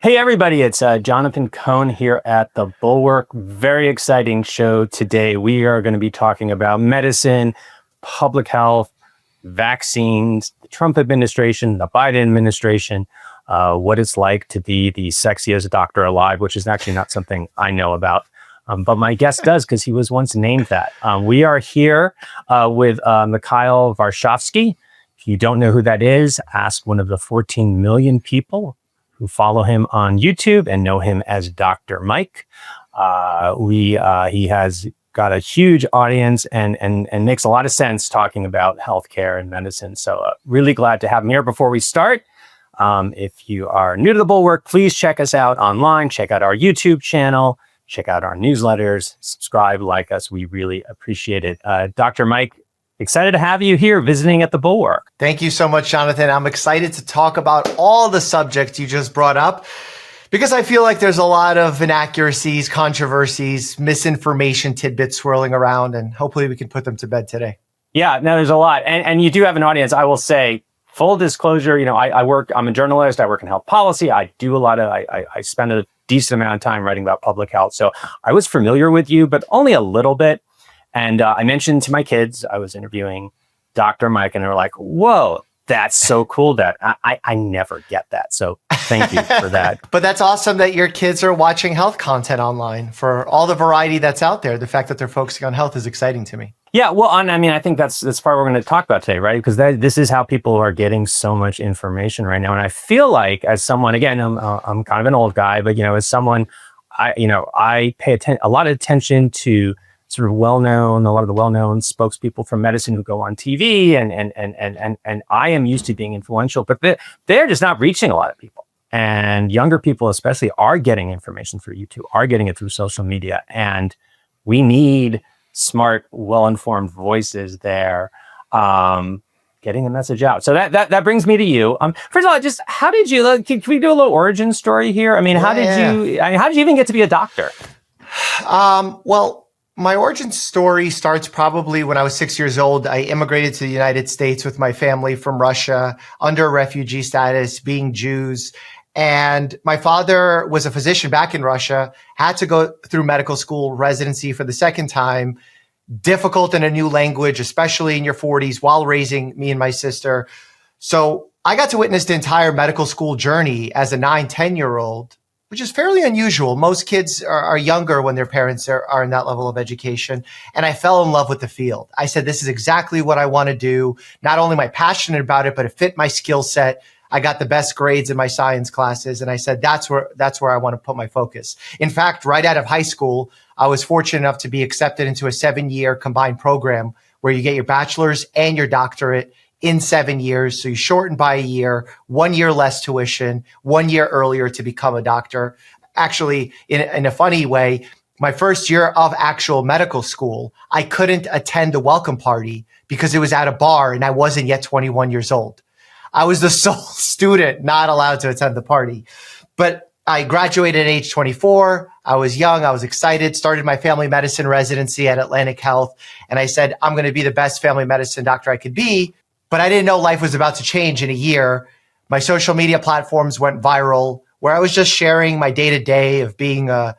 Hey everybody, it's Jonathan Cohn here at the Bulwark. Very exciting show today. We are going to be talking about medicine, public health, vaccines, the Trump administration, the Biden administration, what it's like to be the sexiest doctor alive, which is actually not something I know about. But my guest does because he was once named that. We are here with Mikhail Varshavsky. If you don't know who that is, ask one of the 14 million people who follow him on YouTube and know him as Dr. Mike. He has got a huge audience and makes a lot of sense talking about healthcare and medicine. So really glad to have him here. Before we start, if you are new to the Bulwark, please check us out online, check out our YouTube channel, check out our newsletters, subscribe, like us. We really appreciate it. Dr. Mike, excited to have you here visiting at the Bulwark. Thank you so much, Jonathan. I'm excited to talk about all the subjects you just brought up because I feel like there's a lot of inaccuracies, controversies, misinformation tidbits swirling around, and hopefully we can put them to bed today. Yeah, no, there's a lot. And you do have an audience. I will say, full disclosure, I'm a journalist. I work in health policy. I spend a decent amount of time writing about public health. So I was familiar with you, but only a little bit. And I mentioned to my kids, I was interviewing Dr. Mike, and they were like, whoa, that's so cool that I never get that. So thank you for that. But that's awesome that your kids are watching health content online for all the variety that's out there. The fact that they're focusing on health is exciting to me. Yeah, well, I think that's part we're going to talk about today, right? Because this is how people are getting so much information right now. And I feel like as someone, again, I'm kind of an old guy, but, as someone, I pay a lot of attention to sort of a lot of the well-known spokespeople from medicine who go on TV, and I am used to being influential, but they're just not reaching a lot of people. And younger people especially are getting information through YouTube, are getting it through social media, and we need smart, well-informed voices there, getting the message out. So that brings me to you. First of all, just how did you? Can we do a little origin story here? How did you even get to be a doctor? Well, my origin story starts probably when I was 6 years old. I immigrated to the United States with my family from Russia under refugee status, being Jews. And my father was a physician back in Russia, had to go through medical school residency for the second time. Difficult in a new language, especially in your 40s, while raising me and my sister. So I got to witness the entire medical school journey as a 9-10-year-old, which is fairly unusual. Most kids are younger when their parents are in that level of education. And I fell in love with the field. I said, this is exactly what I want to do. Not only am I passionate about it, but it fit my skill set. I got the best grades in my science classes. And I said, that's where I want to put my focus. In fact, right out of high school, I was fortunate enough to be accepted into a 7-year combined program where you get your bachelor's and your doctorate in 7 years. So you shorten by a year, 1 year less tuition, 1 year earlier to become a doctor. Actually, in a funny way, my first year of actual medical school, I couldn't attend the welcome party because it was at a bar and I wasn't yet 21 years old. I was the sole student not allowed to attend the party. But I graduated at age 24. I was young. I was excited, started my family medicine residency at Atlantic Health. And I said, I'm going to be the best family medicine doctor I could be. But I didn't know life was about to change in a year. My social media platforms went viral where I was just sharing my day-to-day of being a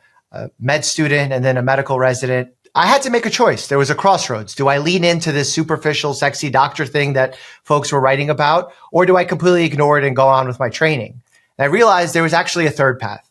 med student and then a medical resident. I had to make a choice. There was a crossroads. Do I lean into this superficial, sexy doctor thing that folks were writing about, or do I completely ignore it and go on with my training? And I realized there was actually a third path.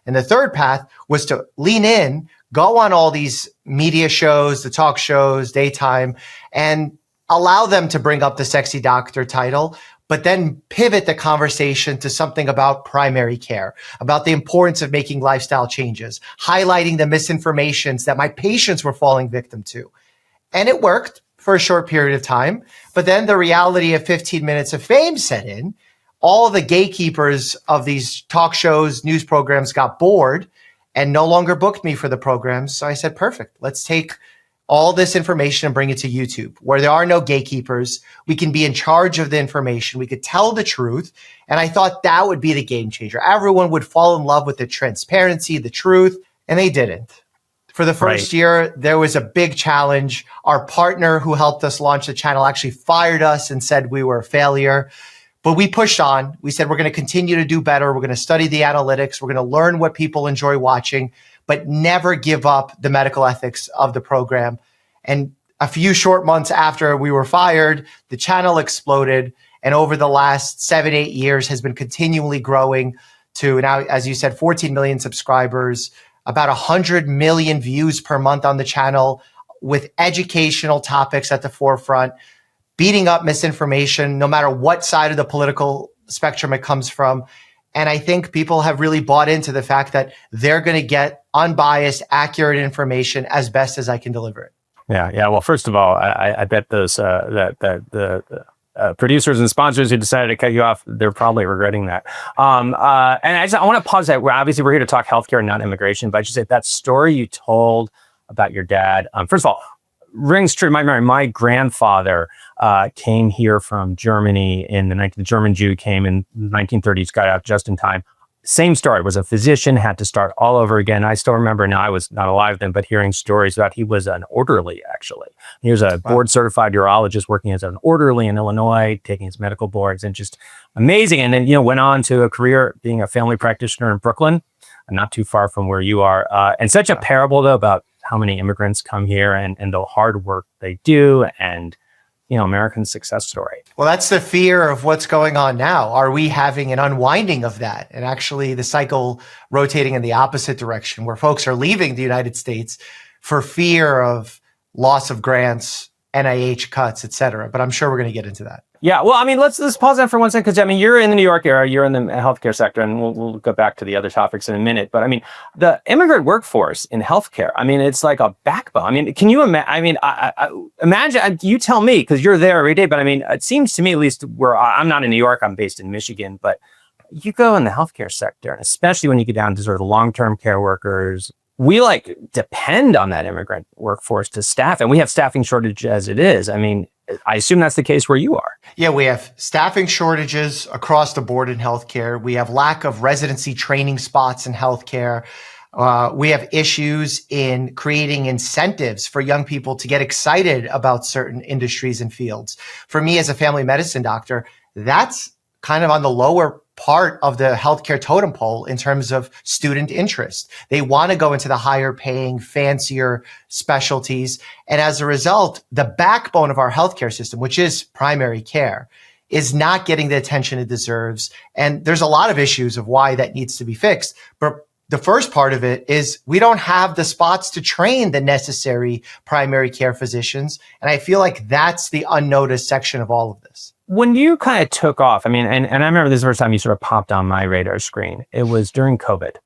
And the third path was to lean in, go on all these media shows, the talk shows, daytime, and allow them to bring up the sexy doctor title, but then pivot the conversation to something about primary care, about the importance of making lifestyle changes, highlighting the misinformations that my patients were falling victim to. And it worked for a short period of time. But then the reality of 15 minutes of fame set in. All the gatekeepers of these talk shows, news programs got bored and no longer booked me for the programs. So I said, perfect. Let's take all this information and bring it to YouTube where there are no gatekeepers. We can be in charge of the information. We could tell the truth. And I thought that would be the game changer. Everyone would fall in love with the transparency, the truth, and they didn't. For the first year, there was a big challenge. Our partner who helped us launch the channel actually fired us and said we were a failure. But we pushed on. We said, we're going to continue to do better. We're going to study the analytics. We're going to learn what people enjoy watching, but never give up the medical ethics of the program. And a few short months after we were fired, the channel exploded. And over the last 7-8 years has been continually growing to now, as you said, 14 million subscribers, about 100 million views per month on the channel, with educational topics at the forefront, beating up misinformation, no matter what side of the political spectrum it comes from. And I think people have really bought into the fact that they're going to get unbiased, accurate information as best as I can deliver it. Yeah. Well, first of all, I bet those the producers and sponsors who decided to cut you off, they're probably regretting that. And I want to pause that. We're here to talk healthcare, not immigration. But I should say that story you told about your dad. First of all, rings true to my memory. My grandfather came here from Germany the German Jew came in the 1930s, got out just in time. Same story, was a physician, had to start all over again. I still remember, now I was not alive then, but hearing stories about he was an orderly, actually. He was a board certified urologist working as an orderly in Illinois, taking his medical boards, and just amazing. And then, went on to a career being a family practitioner in Brooklyn, not too far from where you are. And such a parable, though, about how many immigrants come here and the hard work they do, and American success story. Well, that's the fear of what's going on now. Are we having an unwinding of that? And actually the cycle rotating in the opposite direction, where folks are leaving the United States for fear of loss of grants, NIH cuts, et cetera. But I'm sure we're going to get into that. Yeah, well, let's pause that for one second, because you're in the New York area, you're in the healthcare sector, and we'll go back to the other topics in a minute. But the immigrant workforce in healthcare, it's like a backbone. Can you imagine? I imagine, you tell me, because you're there every day. But it seems to me, at least where I'm not in New York, I'm based in Michigan. But you go in the healthcare sector, and especially when you get down to sort of the long-term care workers, we depend on that immigrant workforce to staff, and we have staffing shortage as it is. I assume that's the case where you are. Yeah, we have staffing shortages across the board in healthcare. We have lack of residency training spots in healthcare. We have issues in creating incentives for young people to get excited about certain industries and fields. For me, as a family medicine doctor, that's kind of on the lower part of the healthcare totem pole in terms of student interest. They want to go into the higher paying, fancier specialties. And as a result, the backbone of our healthcare system, which is primary care, is not getting the attention it deserves. And there's a lot of issues of why that needs to be fixed. But the first part of it is we don't have the spots to train the necessary primary care physicians. And I feel like that's the unnoticed section of all of this. When you kind of took off, and I remember this first time you sort of popped on my radar screen, it was during COVID.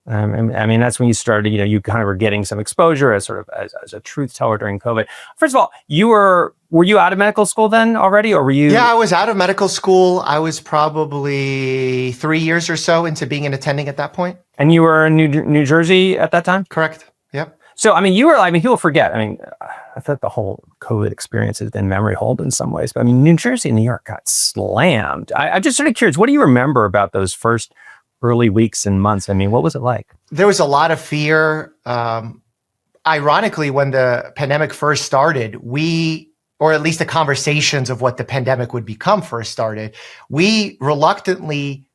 That's when you started, you kind of were getting some exposure as a truth teller during COVID. First of all, were you out of medical school then already, or were you? Yeah, I was out of medical school. I was probably 3 years or so into being an attending at that point. And you were in New Jersey at that time? Correct. Yep. So, you were, people forget. I thought the whole COVID experience has been memory hold in some ways. But New Jersey and New York got slammed. I'm just sort of curious, what do you remember about those first early weeks and months? What was it like? There was a lot of fear. Ironically, when the pandemic first started, or at least the conversations of what the pandemic would become first started, we reluctantly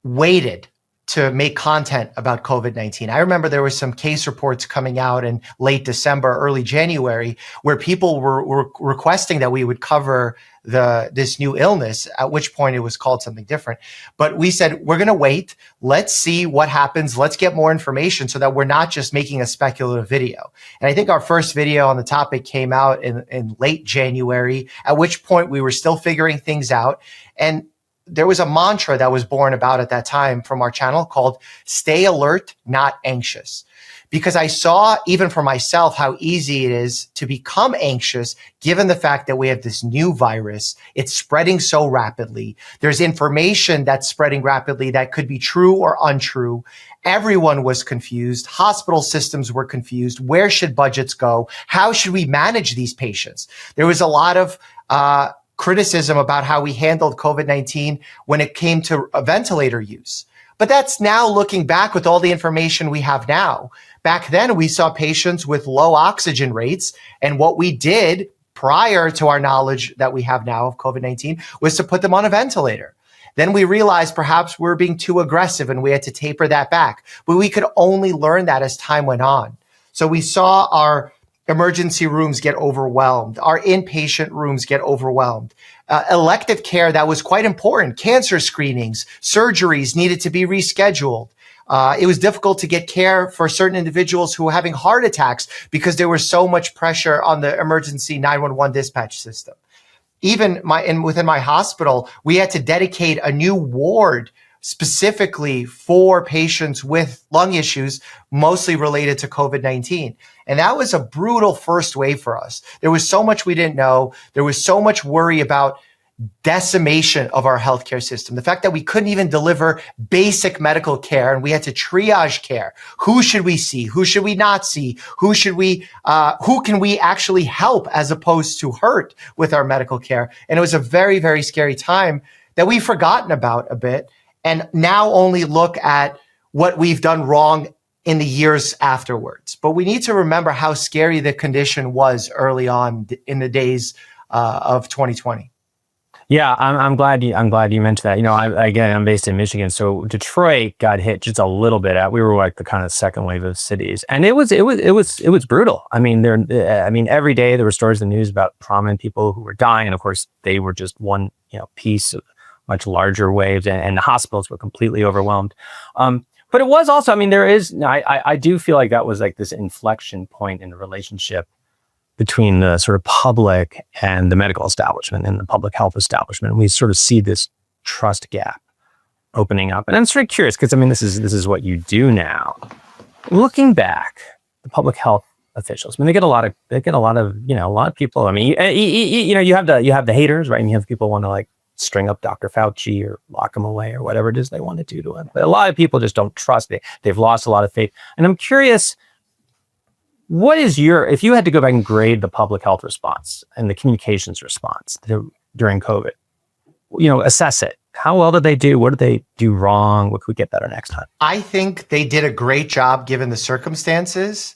waited to make content about COVID-19. I remember there were some case reports coming out in late December, early January, where people were requesting that we would cover this new illness, at which point it was called something different. But we said, we're going to wait. Let's see what happens. Let's get more information so that we're not just making a speculative video. And I think our first video on the topic came out in late January, at which point we were still figuring things out. And there was a mantra that was born about at that time from our channel called "Stay alert, not anxious." Because I saw, even for myself, how easy it is to become anxious given the fact that we have this new virus. It's spreading so rapidly. There's information that's spreading rapidly that could be true or untrue. Everyone was confused. Hospital systems were confused. Where should budgets go? How should we manage these patients? There was a lot of criticism about how we handled COVID-19 when it came to ventilator use. But that's now looking back with all the information we have now. Back then, we saw patients with low oxygen rates. And what we did prior to our knowledge that we have now of COVID-19 was to put them on a ventilator. Then we realized perhaps we were being too aggressive and we had to taper that back. But we could only learn that as time went on. So we saw our emergency rooms get overwhelmed, our inpatient rooms get overwhelmed. Elective care that was quite important, cancer screenings, surgeries needed to be rescheduled. It was difficult to get care for certain individuals who were having heart attacks because there was so much pressure on the emergency 911 dispatch system. Even within my hospital, we had to dedicate a new ward specifically for patients with lung issues, mostly related to COVID-19. And that was a brutal first wave for us. There was so much we didn't know. There was so much worry about decimation of our healthcare system. The fact that we couldn't even deliver basic medical care and we had to triage care. Who should we see? Who should we not see? Who can we actually help as opposed to hurt with our medical care? And it was a very, very scary time that we've forgotten about a bit and now only look at what we've done wrong in the years afterwards. But we need to remember how scary the condition was early on in the days of 2020. Yeah, I'm glad you mentioned that. I'm based in Michigan, so Detroit got hit just a little bit. We were like the kind of second wave of cities, and it was brutal. I mean, every day there were stories in the news about prominent people who were dying, and of course they were just one piece of much larger waves, and the hospitals were completely overwhelmed. But it was also, I do feel like that was like this inflection point in the relationship between the sort of public and the medical establishment and the public health establishment. And we sort of see this trust gap opening up. And I'm sort of curious, because this is what you do now. Looking back, the public health officials, they get a lot of people. You have the haters, right? And you have people want to like string up Dr. Fauci or lock him away or whatever it is they want to do to him. But a lot of people just don't trust it. They've lost a lot of faith. And I'm curious, if you had to go back and grade the public health response and the communications response during COVID, assess it. How well did they do? What did they do wrong? What could we get better next time? I think they did a great job given the circumstances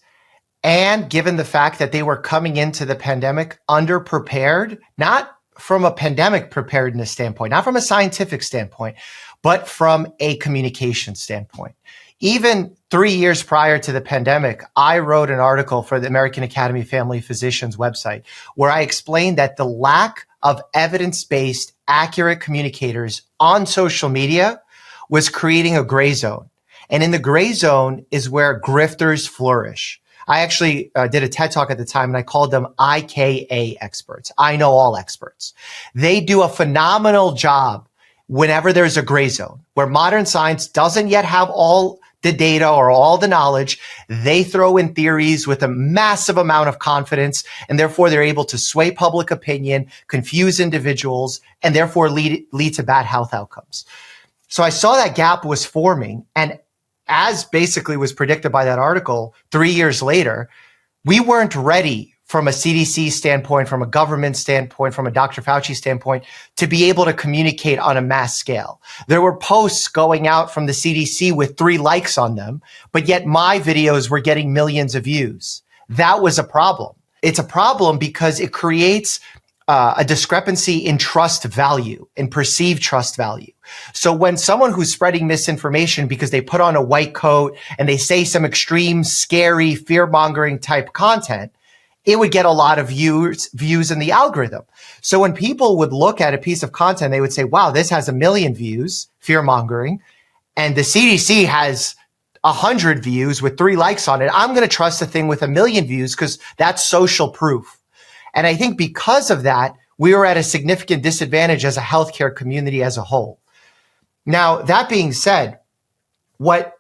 and given the fact that they were coming into the pandemic underprepared, not from a pandemic preparedness standpoint, not from a scientific standpoint, but from a communication standpoint. Even 3 years prior to the pandemic, I wrote an article for the American Academy of Family Physicians website where I explained that the lack of evidence-based, accurate communicators on social media was creating a gray zone. And in the gray zone is where grifters flourish. I actually did a TED Talk at the time and I called them IKA experts. I know all experts. They do a phenomenal job whenever there's a gray zone where modern science doesn't yet have all the data or all the knowledge. They throw in theories with a massive amount of confidence, and therefore they're able to sway public opinion, confuse individuals, and therefore lead to bad health outcomes. So I saw that gap was forming, and as basically was predicted by that article, 3 years later, we weren't ready from a CDC standpoint, from a government standpoint, from a Dr. Fauci standpoint, to be able to communicate on a mass scale. There were posts going out from the CDC with 3 likes on them, but yet my videos were getting millions of views. That was a problem. It's a problem because it creates a discrepancy in trust value, in perceived trust value. So when someone who's spreading misinformation because they put on a white coat and they say some extreme, scary, fear-mongering type content, it would get a lot of views in the algorithm. So when people would look at a piece of content, they would say, wow, this has 1 million views, fear-mongering, and the CDC has 100 views with 3 likes on it. I'm going to trust the thing with 1 million views because that's social proof. And I think because of that, we were at a significant disadvantage as a healthcare community as a whole. Now, that being said, what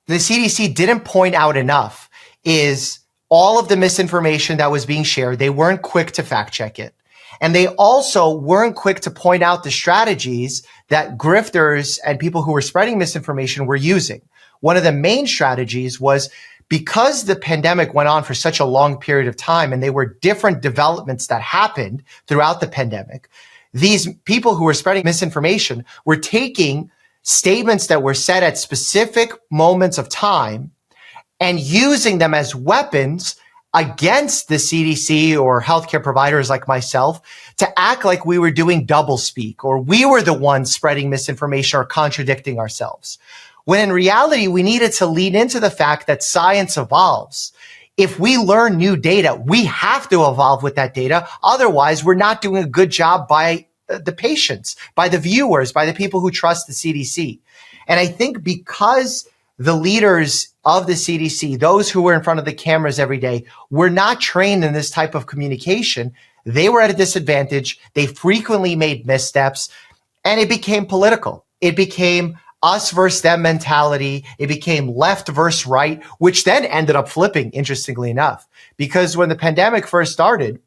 the CDC didn't point out enough is all of the misinformation that was being shared. They weren't quick to fact check it. And they also weren't quick to point out the strategies that grifters and people who were spreading misinformation were using. One of the main strategies was because the pandemic went on for such a long period of time and there were different developments that happened throughout the pandemic, these people who were spreading misinformation were taking statements that were said at specific moments of time and using them as weapons against the CDC or healthcare providers like myself to act like we were doing doublespeak or we were the ones spreading misinformation or contradicting ourselves. When in reality, we needed to lean into the fact that science evolves. If we learn new data, we have to evolve with that data. Otherwise, we're not doing a good job by the patients, by the viewers, by the people who trust the CDC. And I think because the leaders of the CDC, those who were in front of the cameras every day, were not trained in this type of communication, they were at a disadvantage. They frequently made missteps, and it became political. It became us versus them mentality. It became left versus right, which then ended up flipping, interestingly enough, because when the pandemic first started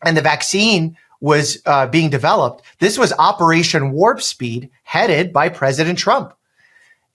and the vaccine was being developed, this was Operation Warp Speed headed by President Trump.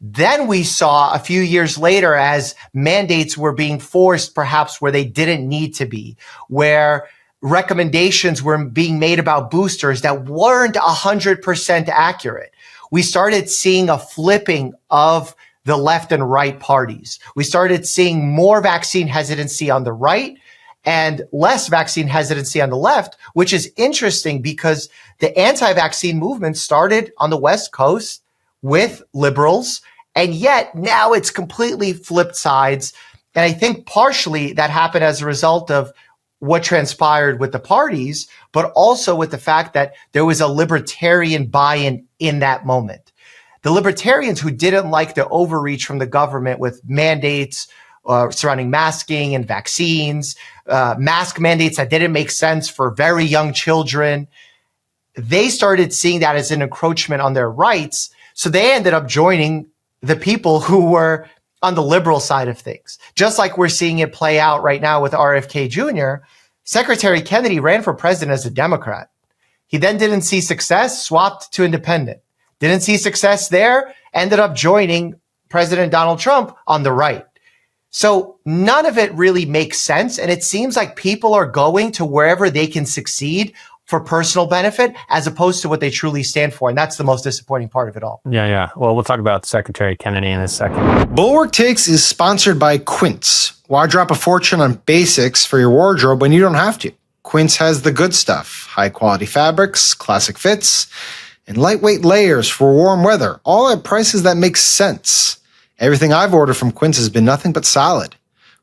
Then we saw a few years later as mandates were being forced, perhaps where they didn't need to be, where recommendations were being made about boosters that weren't 100% accurate. We started seeing a flipping of the left and right parties. We started seeing more vaccine hesitancy on the right and less vaccine hesitancy on the left, which is interesting because the anti-vaccine movement started on the West Coast with liberals, and yet now it's completely flipped sides. And I think partially that happened as a result of what transpired with the parties, but also with the fact that there was a libertarian buy-in in that moment. The libertarians who didn't like the overreach from the government with mandates surrounding masking and vaccines, mask mandates that didn't make sense for very young children, they started seeing that as an encroachment on their rights. So they ended up joining the people who were on the liberal side of things. Just like we're seeing it play out right now with RFK Jr., Secretary Kennedy ran for president as a Democrat. He then didn't see success, swapped to independent. Didn't see success there, ended up joining President Donald Trump on the right. So none of it really makes sense. And it seems like people are going to wherever they can succeed for personal benefit as opposed to what they truly stand for. And that's the most disappointing part of it all. Yeah. Well, we'll talk about Secretary Kennedy in a second. Bulwark Takes is sponsored by Quint. Why drop a fortune on basics for your wardrobe when you don't have to? Quint has the good stuff, high quality fabrics, classic fits, and lightweight layers for warm weather, all at prices that make sense. Everything I've ordered from Quint has been nothing but solid.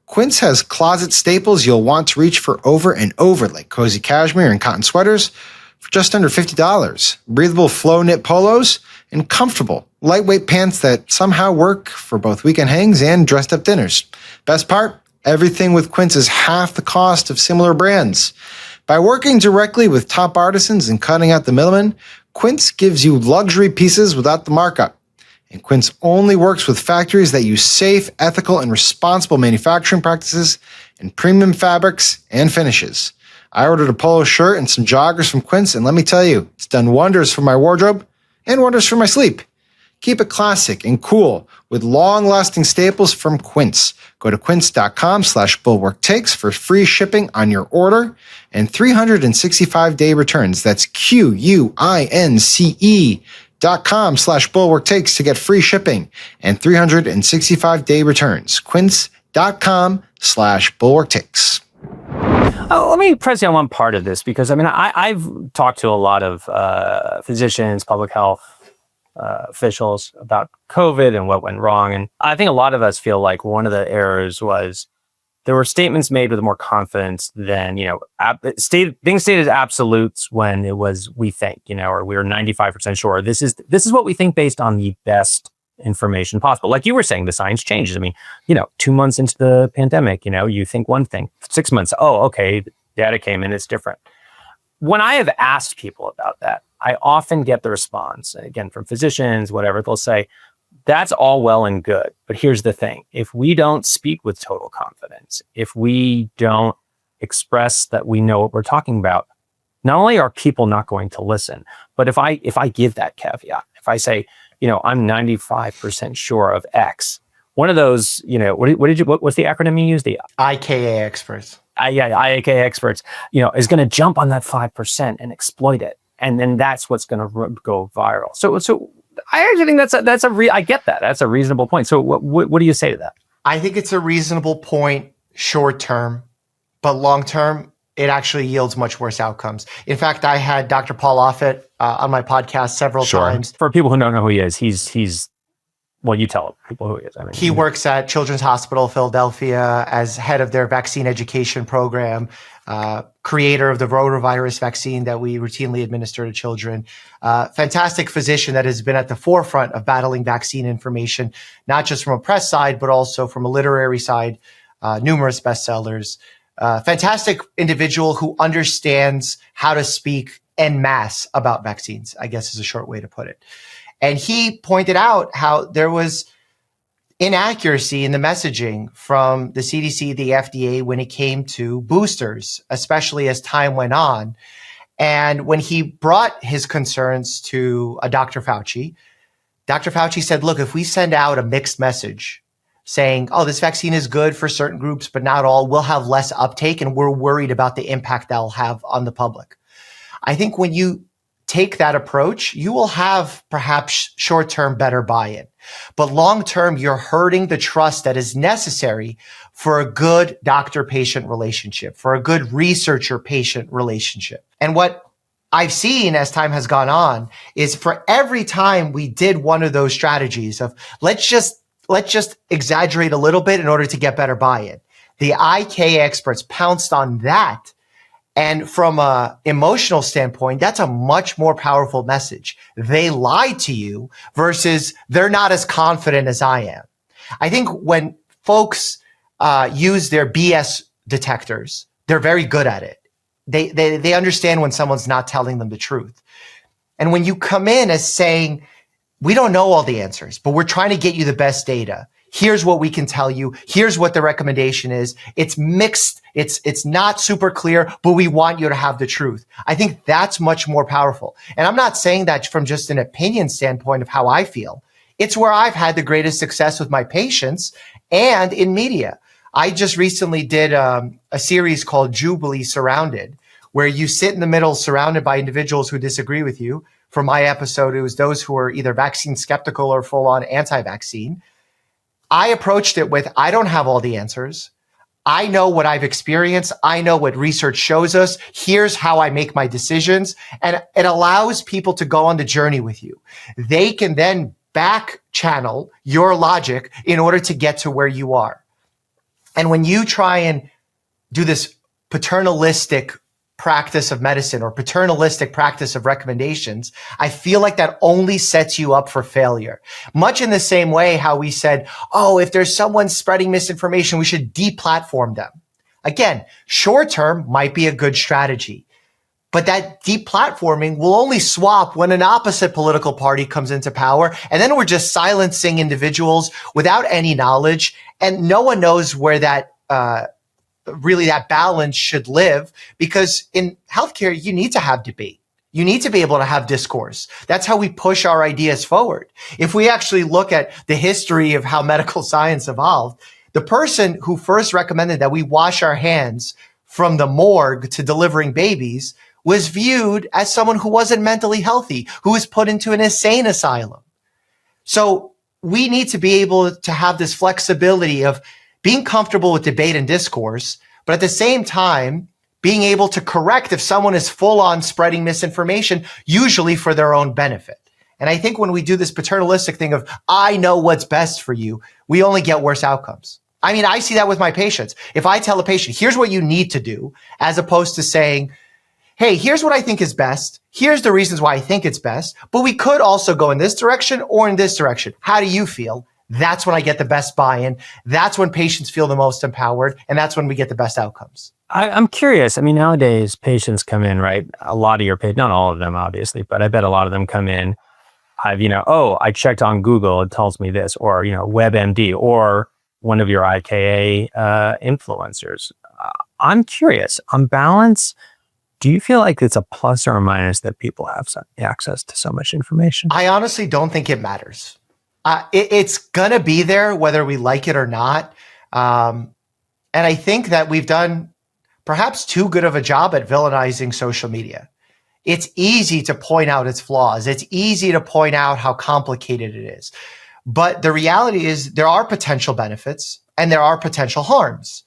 Quint has closet staples you'll want to reach for over and over, like cozy cashmere and cotton sweaters for just under $50, breathable flow knit polos, and comfortable, lightweight pants that somehow work for both weekend hangs and dressed up dinners. Best part, everything with Quint is half the cost of similar brands. By working directly with top artisans and cutting out the middlemen, Quint gives you luxury pieces without the markup. And Quint only works with factories that use safe, ethical, and responsible manufacturing practices and premium fabrics and finishes. I ordered a polo shirt and some joggers from Quint, and let me tell you, it's done wonders for my wardrobe and wonders for my sleep. Keep it classic and cool with long-lasting staples from Quint. Go to quince.com/bulwarktakes for free shipping on your order and 365-day returns. That's QUINCE.com/bulwarktakes to get free shipping and 365-day returns. Quince.com/bulwarktakes. Let me press you on one part of this, because I've talked to a lot of physicians, public health officials about COVID and what went wrong. And I think a lot of us feel like one of the errors was there were statements made with more confidence than, being stated as absolutes when it was we think, or we were 95% sure. This is what we think based on the best information possible. Like you were saying, the science changes. 2 months into the pandemic, you think one thing. 6 months, okay, data came in, it's different. When I have asked people about that, I often get the response, again, from physicians, whatever, they'll say, that's all well and good. But here's the thing. If we don't speak with total confidence, if we don't express that we know what we're talking about, not only are people not going to listen, but if I give that caveat, if I say, I'm 95% sure of X, one of those, what's the acronym you used? The IKA experts. IAK experts, is going to jump on that 5% and exploit it. And then that's what's going to go viral. So I actually think I get that. That's a reasonable point. So what do you say to that? I think it's a reasonable point short term. but long term, it actually yields much worse outcomes. In fact, I had Dr. Paul Offit on my podcast several times. For people who don't know who he is, he's well, you tell people who he is. I mean, he works at Children's Hospital Philadelphia as head of their vaccine education program, creator of the rotavirus vaccine that we routinely administer to children. Fantastic physician that has been at the forefront of battling vaccine information, not just from a press side, but also from a literary side, numerous bestsellers. Fantastic individual who understands how to speak en masse about vaccines, I guess is a short way to put it. And he pointed out how there was inaccuracy in the messaging from the CDC, the FDA, when it came to boosters, especially as time went on. And when he brought his concerns to Dr. Fauci said, look, if we send out a mixed message saying, oh, this vaccine is good for certain groups, but not all, we'll have less uptake, and we're worried about the impact that'll have on the public. I think when you take that approach, you will have perhaps short-term better buy-in. But long-term, you're hurting the trust that is necessary for a good doctor-patient relationship, for a good researcher-patient relationship. And what I've seen as time has gone on is for every time we did one of those strategies of let's just exaggerate a little bit in order to get better buy-in, the IK experts pounced on that. And from an emotional standpoint, that's a much more powerful message. They lied to you versus they're not as confident as I am. I think when folks use their BS detectors, they're very good at it. They understand when someone's not telling them the truth. And when you come in as saying, we don't know all the answers, but we're trying to get you the best data. Here's what we can tell you. Here's what the recommendation is. It's mixed. It's not super clear, but we want you to have the truth. I think that's much more powerful. And I'm not saying that from just an opinion standpoint of how I feel. It's where I've had the greatest success with my patients and in media. I just recently did a series called Jubilee Surrounded, where you sit in the middle surrounded by individuals who disagree with you. For my episode, it was those who are either vaccine skeptical or full-on anti-vaccine. I approached it with, I don't have all the answers. I know what I've experienced. I know what research shows us. Here's how I make my decisions. And it allows people to go on the journey with you. They can then back channel your logic in order to get to where you are. And when you try and do this paternalistic practice of medicine or paternalistic practice of recommendations, I feel like that only sets you up for failure. Much in the same way how we said, oh, if there's someone spreading misinformation, we should deplatform them. Again, short term might be a good strategy, but that deplatforming will only swap when an opposite political party comes into power. And then we're just silencing individuals without any knowledge. And no one knows where that, really that balance should live, because in healthcare, you need to have debate. You need to be able to have discourse. That's how we push our ideas forward. If we actually look at the history of how medical science evolved, the person who first recommended that we wash our hands from the morgue to delivering babies was viewed as someone who wasn't mentally healthy, who was put into an insane asylum. So we need to be able to have this flexibility of being comfortable with debate and discourse, but at the same time, being able to correct if someone is full on spreading misinformation, usually for their own benefit. And I think when we do this paternalistic thing of, I know what's best for you, we only get worse outcomes. I mean, I see that with my patients. If I tell a patient, here's what you need to do, as opposed to saying, hey, here's what I think is best. Here's the reasons why I think it's best, but we could also go in this direction or in this direction. How do you feel? That's when I get the best buy-in. That's when patients feel the most empowered. And that's when we get the best outcomes. I'm curious. I mean, nowadays patients come in, right? A lot of your patients, not all of them, obviously, but I bet a lot of them come in. I checked on Google. It tells me this, or, WebMD, or one of your IKA influencers. I'm curious. On balance, do you feel like it's a plus or a minus that people have access to so much information? I honestly don't think it matters. It's going to be there whether we like it or not. And I think that we've done perhaps too good of a job at villainizing social media. It's easy to point out its flaws. It's easy to point out how complicated it is. But the reality is there are potential benefits and there are potential harms.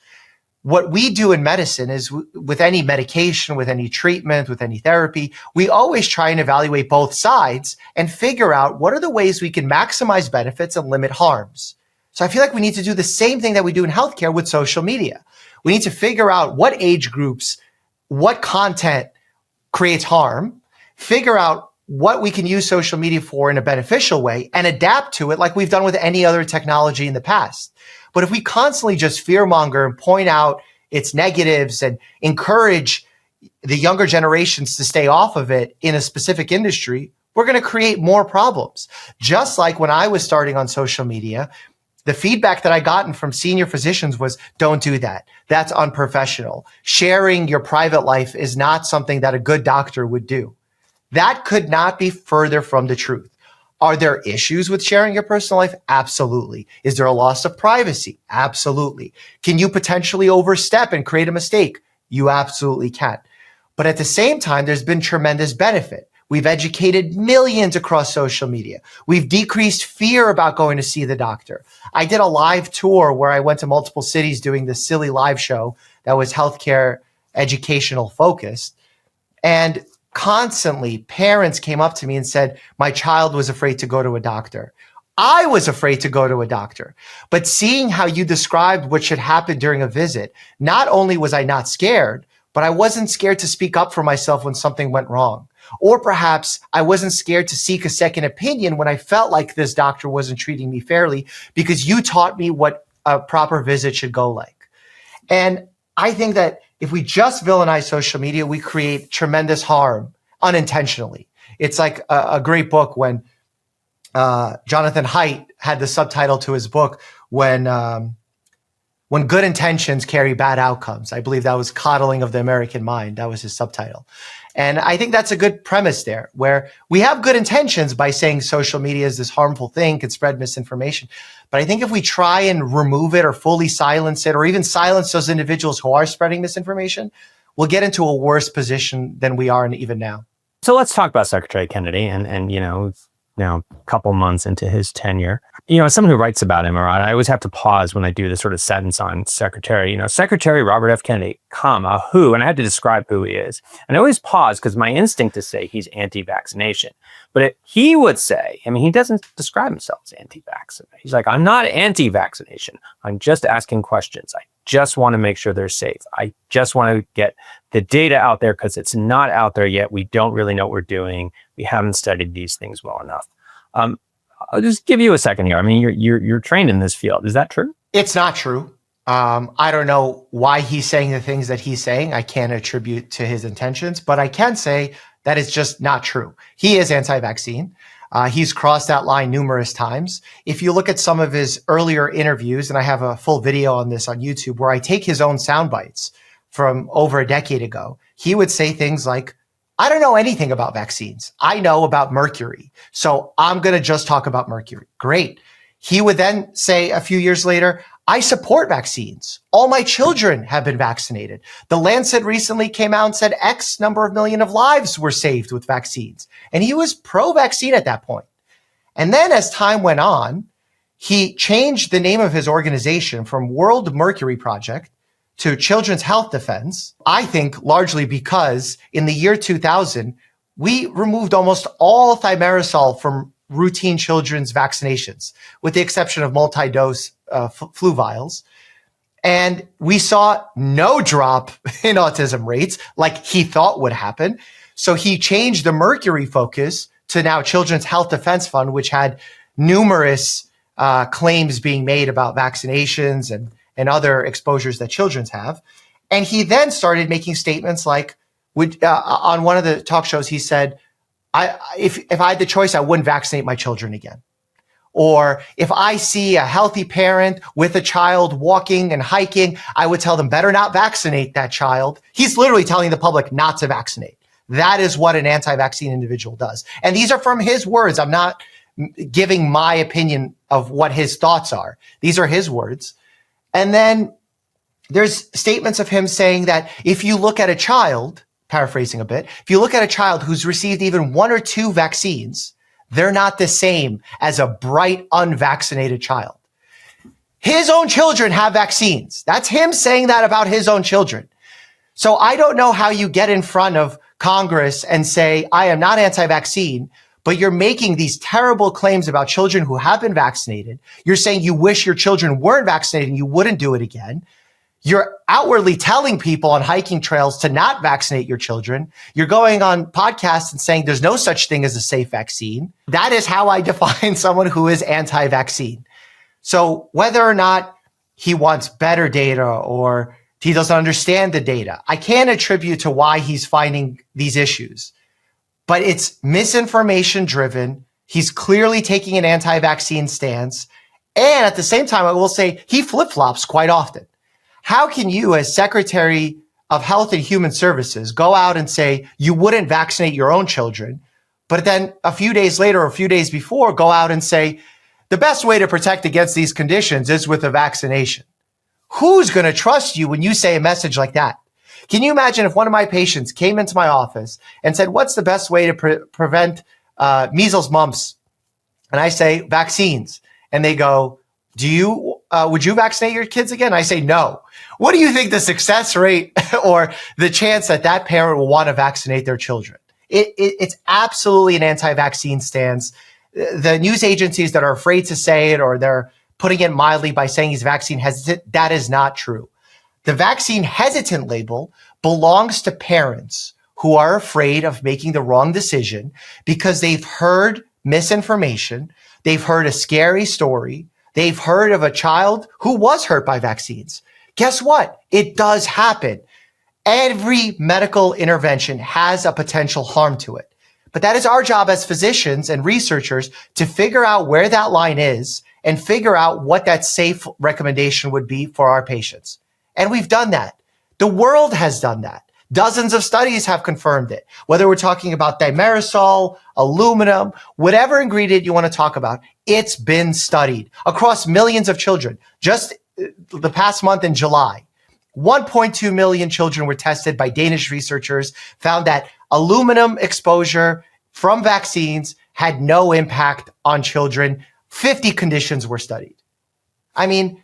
what we do in medicine is with any medication, with any treatment, with any therapy, we always try and evaluate both sides and figure out what are the ways we can maximize benefits and limit harms. So I feel like we need to do the same thing that we do in healthcare with social media. We need to figure out what age groups, what content creates harm, figure out what we can use social media for in a beneficial way, and adapt to it like we've done with any other technology in the past. But if we constantly just fearmonger and point out its negatives and encourage the younger generations to stay off of it in a specific industry, we're going to create more problems. Just like when I was starting on social media, the feedback that I gotten from senior physicians was, don't do that. That's unprofessional. Sharing your private life is not something that a good doctor would do. That could not be further from the truth. Are there issues with sharing your personal life? Absolutely. Is there a loss of privacy? Absolutely. Can you potentially overstep and create a mistake? You absolutely can. But at the same time, there's been tremendous benefit. We've educated millions across social media. We've decreased fear about going to see the doctor. I did a live tour where I went to multiple cities doing this silly live show that was healthcare educational focused. And constantly, parents came up to me and said, my child was afraid to go to a doctor. I was afraid to go to a doctor. But seeing how you described what should happen during a visit, not only was I not scared, but I wasn't scared to speak up for myself when something went wrong. Or perhaps I wasn't scared to seek a second opinion when I felt like this doctor wasn't treating me fairly, because you taught me what a proper visit should go like. And I think that if we just villainize social media, we create tremendous harm unintentionally. It's like a great book when Jonathan Haidt had the subtitle to his book, when good intentions carry bad outcomes. I believe that was Coddling of the American Mind. That was his subtitle. And I think that's a good premise there, where we have good intentions by saying social media is this harmful thing, can spread misinformation. But I think if we try and remove it or fully silence it, or even silence those individuals who are spreading misinformation, we'll get into a worse position than we are in even now. So let's talk about Secretary Kennedy and now a couple months into his tenure. As someone who writes about him, I always have to pause when I do this sort of sentence on Secretary. Secretary Robert F. Kennedy, comma, who, and I had to describe who he is. And I always pause because my instinct is to say he's anti-vaccination. But he would say, he doesn't describe himself as anti-vaccination. He's like, I'm not anti-vaccination. I'm just asking questions. I just want to make sure they're safe. I just want to get the data out there because it's not out there yet. We don't really know what we're doing. We haven't studied these things well enough. I'll just give you a second here. You're trained in this field. Is that true? It's not true. I don't know why he's saying the things that he's saying. I can't attribute to his intentions, but I can say that it's just not true. He is anti-vaccine. He's crossed that line numerous times. If you look at some of his earlier interviews, and I have a full video on this on YouTube where I take his own sound bites from over a decade ago, he would say things like, I don't know anything about vaccines. I know about mercury. So I'm going to just talk about mercury. Great. He would then say a few years later, I support vaccines. All my children have been vaccinated. The Lancet recently came out and said X number of million of lives were saved with vaccines. And he was pro-vaccine at that point. And then as time went on, he changed the name of his organization from World Mercury Project to Children's Health Defense, I think largely because in the year 2000, we removed almost all thimerosal from routine children's vaccinations, with the exception of multi-dose flu vials. And we saw no drop in autism rates like he thought would happen. So he changed the mercury focus to now Children's Health Defense Fund, which had numerous claims being made about vaccinations and other exposures that children have. And he then started making statements like, on one of the talk shows, he said, if I had the choice, I wouldn't vaccinate my children again. Or if I see a healthy parent with a child walking and hiking, I would tell them better not vaccinate that child. He's literally telling the public not to vaccinate. That is what an anti-vaccine individual does. And these are from his words. I'm not giving my opinion of what his thoughts are. These are his words. And then there's statements of him saying that if you look at a child, paraphrasing a bit, if you look at a child who's received even 1 or 2 vaccines, they're not the same as a bright, unvaccinated child. His own children have vaccines. That's him saying that about his own children. So I don't know how you get in front of Congress and say, I am not anti-vaccine, but you're making these terrible claims about children who have been vaccinated. You're saying you wish your children weren't vaccinated and you wouldn't do it again. You're outwardly telling people on hiking trails to not vaccinate your children. You're going on podcasts and saying there's no such thing as a safe vaccine. That is how I define someone who is anti-vaccine. So whether or not he wants better data or he doesn't understand the data, I can't attribute to why he's finding these issues. But it's misinformation driven. He's clearly taking an anti-vaccine stance. And at the same time, I will say he flip-flops quite often. How can you, as Secretary of Health and Human Services, go out and say you wouldn't vaccinate your own children, but then a few days later or a few days before go out and say the best way to protect against these conditions is with a vaccination? Who's going to trust you when you say a message like that? Can you imagine if one of my patients came into my office and said, what's the best way to prevent measles, mumps? And I say vaccines. And they go, would you vaccinate your kids again? I say, no. What do you think the success rate or the chance that that parent will want to vaccinate their children? It's absolutely an anti-vaccine stance. The news agencies that are afraid to say it, or they're putting it mildly by saying he's vaccine hesitant, that is not true. The vaccine hesitant label belongs to parents who are afraid of making the wrong decision because they've heard misinformation. They've heard a scary story. They've heard of a child who was hurt by vaccines. Guess what? It does happen. Every medical intervention has a potential harm to it. But that is our job as physicians and researchers to figure out where that line is and figure out what that safe recommendation would be for our patients. And we've done that. The world has done that. Dozens of studies have confirmed it. Whether we're talking about dimerisol, aluminum, whatever ingredient you want to talk about, it's been studied across millions of children. Just the past month in July, 1.2 million children were tested by Danish researchers, found that aluminum exposure from vaccines had no impact on children. 50 conditions were studied. I mean,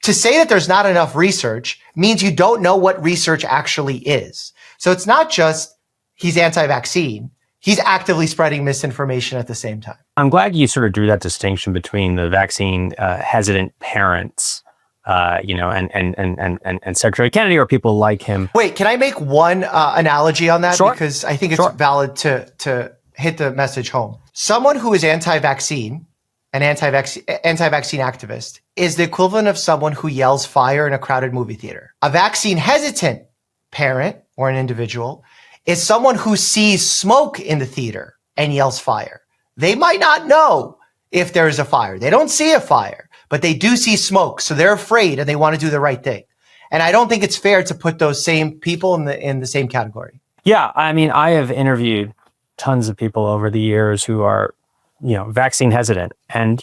to say that there's not enough research means you don't know what research actually is. So it's not just he's anti-vaccine, he's actively spreading misinformation at the same time. I'm glad you sort of drew that distinction between the vaccine hesitant parents, and Secretary Kennedy or people like him. Wait, can I make one analogy on that? Sure. Because I think it's valid to hit the message home. Someone who is anti-vaccine, an anti-vaccine activist, is the equivalent of someone who yells fire in a crowded movie theater. A vaccine hesitant parent or an individual is someone who sees smoke in the theater and yells fire. They might not know if there is a fire. They don't see a fire, but they do see smoke. So they're afraid and they want to do the right thing. And I don't think it's fair to put those same people in the same category. Yeah. I mean, I have interviewed tons of people over the years who are, vaccine hesitant, and,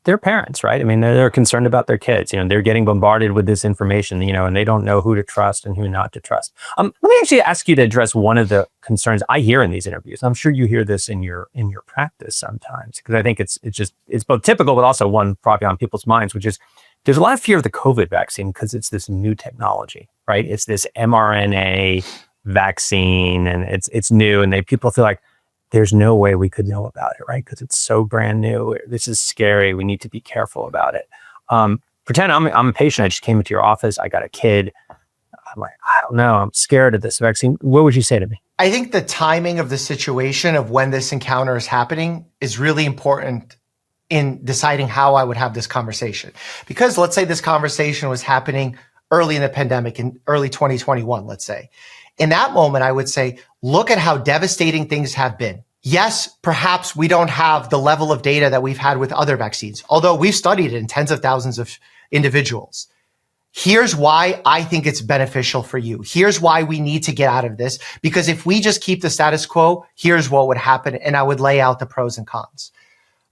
they're parents, right? I mean, they're concerned about their kids. They're getting bombarded with this information, and they don't know who to trust and who not to trust. Let me actually ask you to address one of the concerns I hear in these interviews. I'm sure you hear this in your practice sometimes, because I think it's both typical, but also one probably on people's minds, which is there's a lot of fear of the COVID vaccine because it's this new technology, right? It's this mRNA vaccine, and it's new, and people feel like there's no way we could know about it, right? Because it's so brand new. This is scary. We need to be careful about it. Pretend I'm a patient. I just came into your office. I got a kid. I'm like, I don't know. I'm scared of this vaccine. What would you say to me? I think the timing of the situation of when this encounter is happening is really important in deciding how I would have this conversation. Because let's say this conversation was happening early in the pandemic, in early 2021, let's say. In that moment, I would say, look at how devastating things have been. Yes, perhaps we don't have the level of data that we've had with other vaccines, although we've studied it in tens of thousands of individuals. Here's why I think it's beneficial for you. Here's why we need to get out of this, because if we just keep the status quo, here's what would happen. And I would lay out the pros and cons.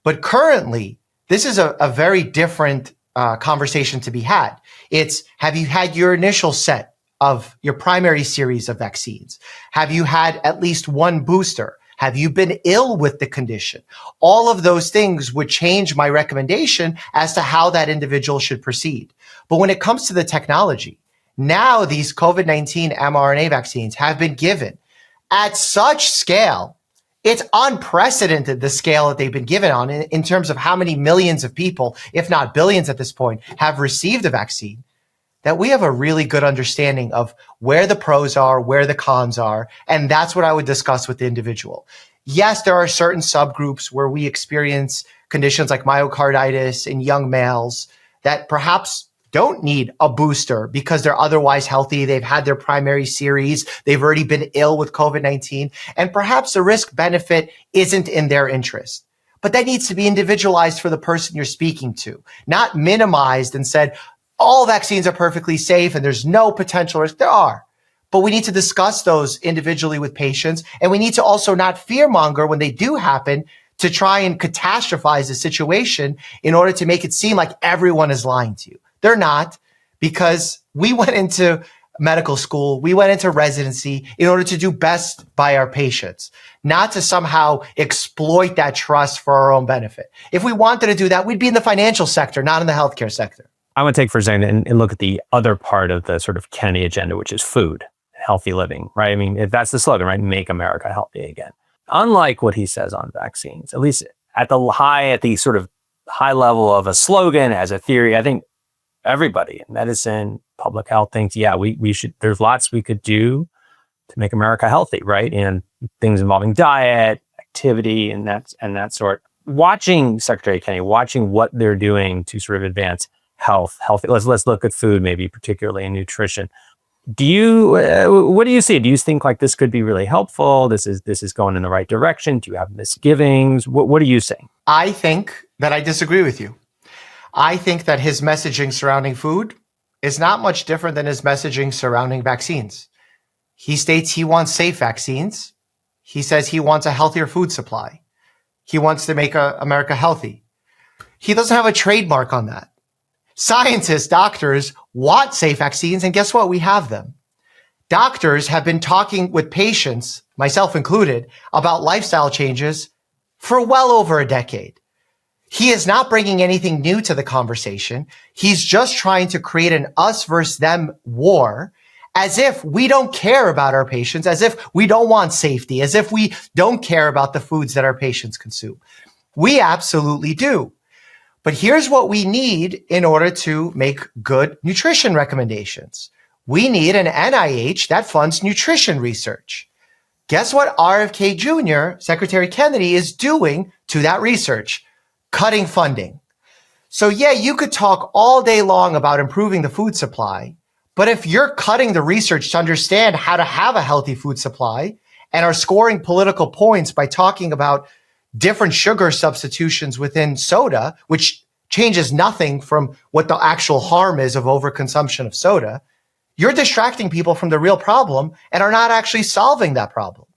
But currently, this is a very different conversation to be had. It's, have you had your initial set of your primary series of vaccines? Have you had at least one booster? Have you been ill with the condition? All of those things would change my recommendation as to how that individual should proceed. But when it comes to the technology, now these COVID-19 mRNA vaccines have been given at such scale. It's unprecedented, the scale that they've been given on in terms of how many millions of people, if not billions at this point, have received the vaccine, that we have a really good understanding of where the pros are, where the cons are. And that's what I would discuss with the individual. Yes, there are certain subgroups where we experience conditions like myocarditis in young males that perhaps don't need a booster because they're otherwise healthy. They've had their primary series. They've already been ill with COVID-19. And perhaps the risk benefit isn't in their interest. But that needs to be individualized for the person you're speaking to, not minimized and said, all vaccines are perfectly safe and there's no potential risk. There are. But we need to discuss those individually with patients. And we need to also not fearmonger when they do happen to try and catastrophize the situation in order to make it seem like everyone is lying to you. They're not, because we went into medical school, we went into residency in order to do best by our patients, not to somehow exploit that trust for our own benefit. If we wanted to do that, we'd be in the financial sector, not in the healthcare sector. I want to take for a second and look at the other part of the sort of Kennedy agenda, which is food, healthy living, right? I mean, if that's the slogan, right? Make America healthy again. Unlike what he says on vaccines, at least at the sort of high level of a slogan as a theory, I think everybody in medicine, public health thinks, yeah, we should, there's lots we could do to make America healthy, right? And things involving diet, activity, and that sort. Watching Secretary Kennedy, watching what they're doing to sort of advance healthy. Let's look at food, maybe particularly in nutrition. What do you see? Do you think like this could be really helpful? This is going in the right direction? Do you have misgivings? What are you saying? I think that I disagree with you. I think that his messaging surrounding food is not much different than his messaging surrounding vaccines. He states he wants safe vaccines. He says he wants a healthier food supply. He wants to make America healthy. He doesn't have a trademark on that. Scientists, doctors want safe vaccines, and guess what? We have them. Doctors have been talking with patients, myself included, about lifestyle changes for well over a decade. He is not bringing anything new to the conversation. He's just trying to create an us versus them war, as if we don't care about our patients, as if we don't want safety, as if we don't care about the foods that our patients consume. We absolutely do. But here's what we need in order to make good nutrition recommendations. We need an NIH that funds nutrition research. Guess what RFK Jr., Secretary Kennedy, is doing to that research? Cutting funding. So yeah, you could talk all day long about improving the food supply, but if you're cutting the research to understand how to have a healthy food supply and are scoring political points by talking about different sugar substitutions within soda, which changes nothing from what the actual harm is of overconsumption of soda, you're distracting people from the real problem and are not actually solving that problem.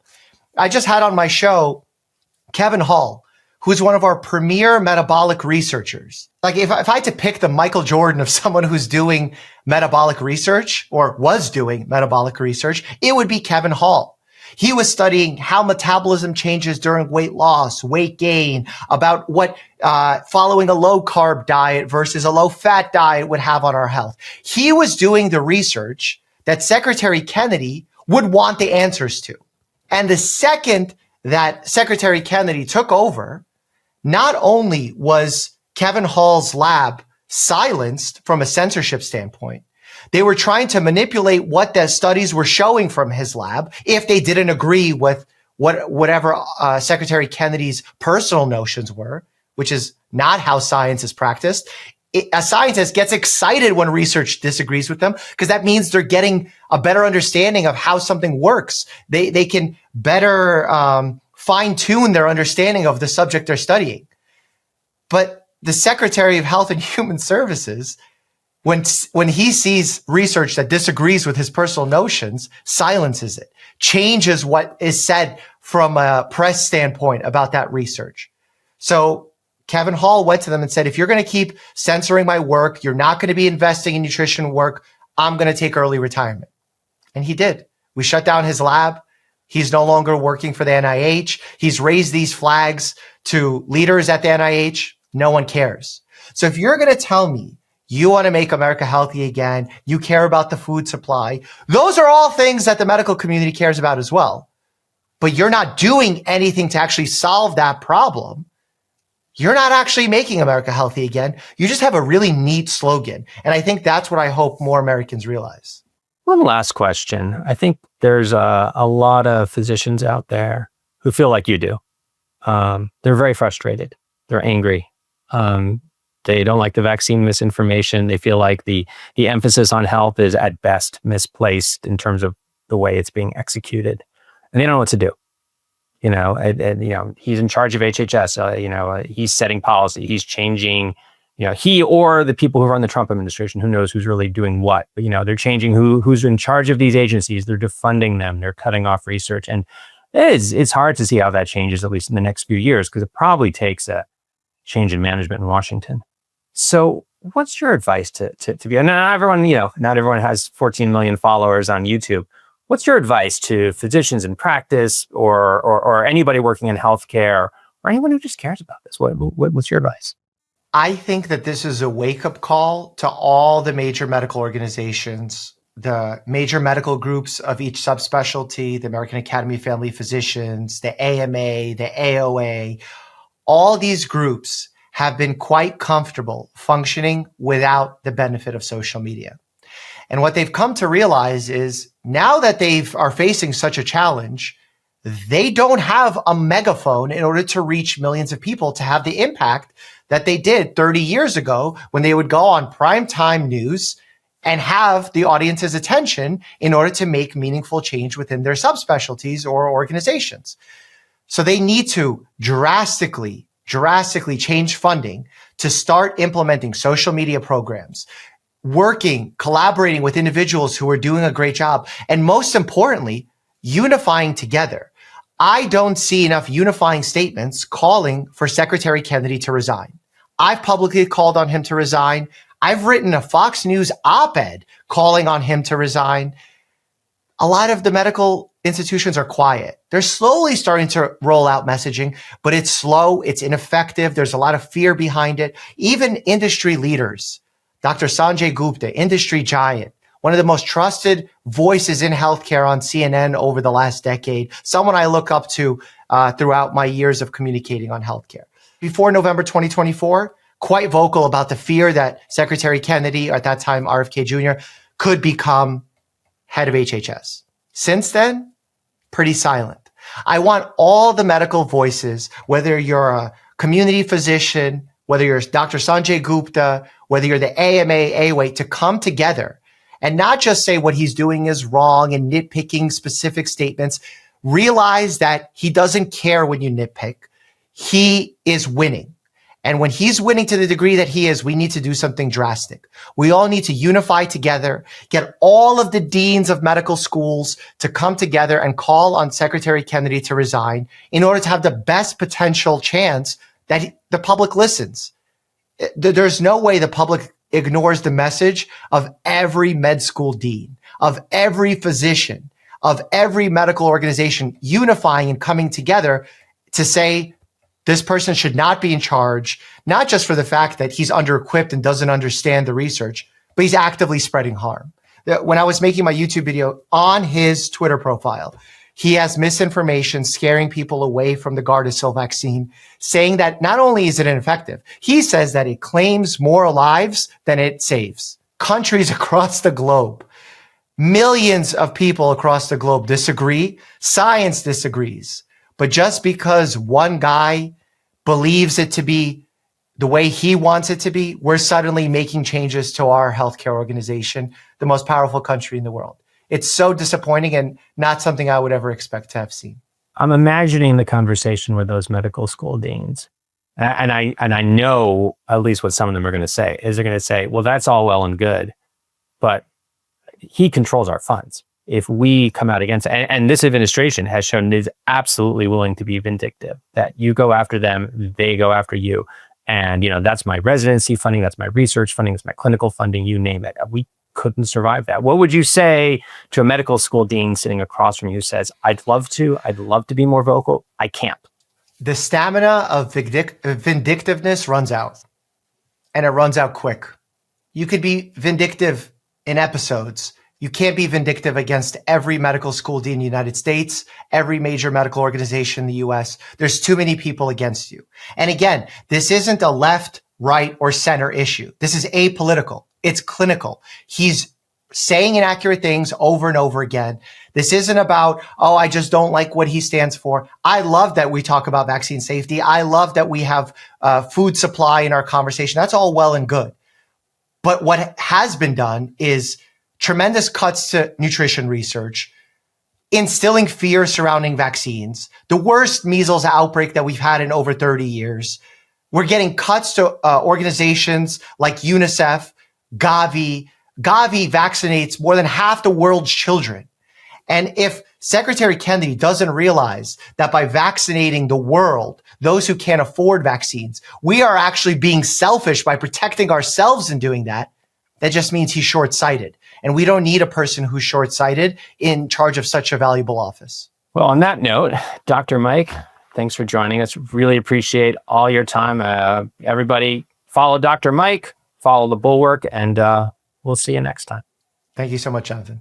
I just had on my show Kevin Hall, who's one of our premier metabolic researchers. Like if I had to pick the Michael Jordan of someone who's doing metabolic research or was doing metabolic research, it would be Kevin Hall. He was studying how metabolism changes during weight loss, weight gain, about what following a low carb diet versus a low fat diet would have on our health. He was doing the research that Secretary Kennedy would want the answers to. And the second that Secretary Kennedy took over, not only was Kevin Hall's lab silenced from a censorship standpoint, they were trying to manipulate what the studies were showing from his lab if they didn't agree with whatever Secretary Kennedy's personal notions were, which is not how science is practiced. A scientist gets excited when research disagrees with them because that means they're getting a better understanding of how something works. They can better fine-tune their understanding of the subject they're studying. But the Secretary of Health and Human Services, when he sees research that disagrees with his personal notions, silences it, changes what is said from a press standpoint about that research. So Kevin Hall went to them and said, if you're going to keep censoring my work, you're not going to be investing in nutrition work, I'm going to take early retirement. And he did. We shut down his lab. He's no longer working for the NIH. He's raised these flags to leaders at the NIH. No one cares. So if you're going to tell me you want to make America healthy again, you care about the food supply, those are all things that the medical community cares about as well. But you're not doing anything to actually solve that problem. You're not actually making America healthy again. You just have a really neat slogan. And I think that's what I hope more Americans realize. One last question. I think there's a lot of physicians out there who feel like you do. They're very frustrated. They're angry. They don't like the vaccine misinformation. They feel like the emphasis on health is at best misplaced in terms of the way it's being executed. And they don't know what to do. And he's in charge of HHS. He's setting policy. He's changing, he or the people who run the Trump administration, who knows who's really doing what. But, they're changing who's in charge of these agencies. They're defunding them. They're cutting off research. And it's hard to see how that changes, at least in the next few years, because it probably takes a change in management in Washington. So what's your advice to be, and not everyone has 14 million followers on YouTube. What's your advice to physicians in practice or anybody working in healthcare or anyone who just cares about this? What's your advice? I think that this is a wake-up call to all the major medical organizations, the major medical groups of each subspecialty, the American Academy of Family Physicians, the AMA, the AOA. All these groups have been quite comfortable functioning without the benefit of social media. And what they've come to realize is now that they are facing such a challenge, they don't have a megaphone in order to reach millions of people to have the impact that they did 30 years ago when they would go on primetime news and have the audience's attention in order to make meaningful change within their subspecialties or organizations. So they need to drastically change funding to start implementing social media programs, collaborating with individuals who are doing a great job, and most importantly, unifying together. I don't see enough unifying statements calling for Secretary Kennedy to resign. I've publicly called on him to resign. I've written a Fox News op-ed calling on him to resign. A lot of the medical institutions are quiet. They're slowly starting to roll out messaging, but it's slow, it's ineffective. There's a lot of fear behind it. Even industry leaders, Dr. Sanjay Gupta, industry giant, one of the most trusted voices in healthcare on CNN over the last decade, someone I look up to throughout my years of communicating on healthcare. Before November 2024, quite vocal about the fear that Secretary Kennedy, or at that time RFK Jr., could become head of HHS. Since then, pretty silent. I want all the medical voices, whether you're a community physician, whether you're Dr. Sanjay Gupta, whether you're the AMA, AOA, to come together and not just say what he's doing is wrong and nitpicking specific statements. Realize that he doesn't care when you nitpick. He is winning. And when he's winning to the degree that he is, we need to do something drastic. We all need to unify together, get all of the deans of medical schools to come together and call on Secretary Kennedy to resign in order to have the best potential chance that the public listens. There's no way the public ignores the message of every med school dean, of every physician, of every medical organization unifying and coming together to say, this person should not be in charge, not just for the fact that he's under-equipped and doesn't understand the research, but he's actively spreading harm. When I was making my YouTube video, on his Twitter profile, he has misinformation scaring people away from the Gardasil vaccine, saying that not only is it ineffective, he says that it claims more lives than it saves. Countries across the globe, millions of people across the globe disagree. Science disagrees. But just because one guy believes it to be the way he wants it to be, we're suddenly making changes to our healthcare organization, the most powerful country in the world. It's so disappointing and not something I would ever expect to have seen. I'm imagining the conversation with those medical school deans. And I know at least what some of them are going to say is they're going to say, well, that's all well and good, but he controls our funds. If we come out against it, and this administration has shown it is absolutely willing to be vindictive, that you go after them, they go after you. And, that's my residency funding, that's my research funding, that's my clinical funding, you name it. We couldn't survive that. What would you say to a medical school dean sitting across from you who says, I'd love to be more vocal. I can't. The stamina of vindictiveness runs out, and it runs out quick. You could be vindictive in episodes. You can't be vindictive against every medical school dean in the United States, every major medical organization in the US. There's too many people against you. And again, this isn't a left, right, or center issue. This is apolitical. It's clinical. He's saying inaccurate things over and over again. This isn't about, oh, I just don't like what he stands for. I love that we talk about vaccine safety. I love that we have food supply in our conversation. That's all well and good. But what has been done is tremendous cuts to nutrition research, instilling fear surrounding vaccines, the worst measles outbreak that we've had in over 30 years. We're getting cuts to organizations like UNICEF, Gavi. Gavi vaccinates more than half the world's children. And if Secretary Kennedy doesn't realize that by vaccinating the world, those who can't afford vaccines, we are actually being selfish by protecting ourselves in doing that, that just means he's short-sighted. And we don't need a person who's short-sighted in charge of such a valuable office. Well, on that note, Dr. Mike, thanks for joining us. Really appreciate all your time. Everybody follow Dr. Mike, follow the Bulwark, and we'll see you next time. Thank you so much, Jonathan.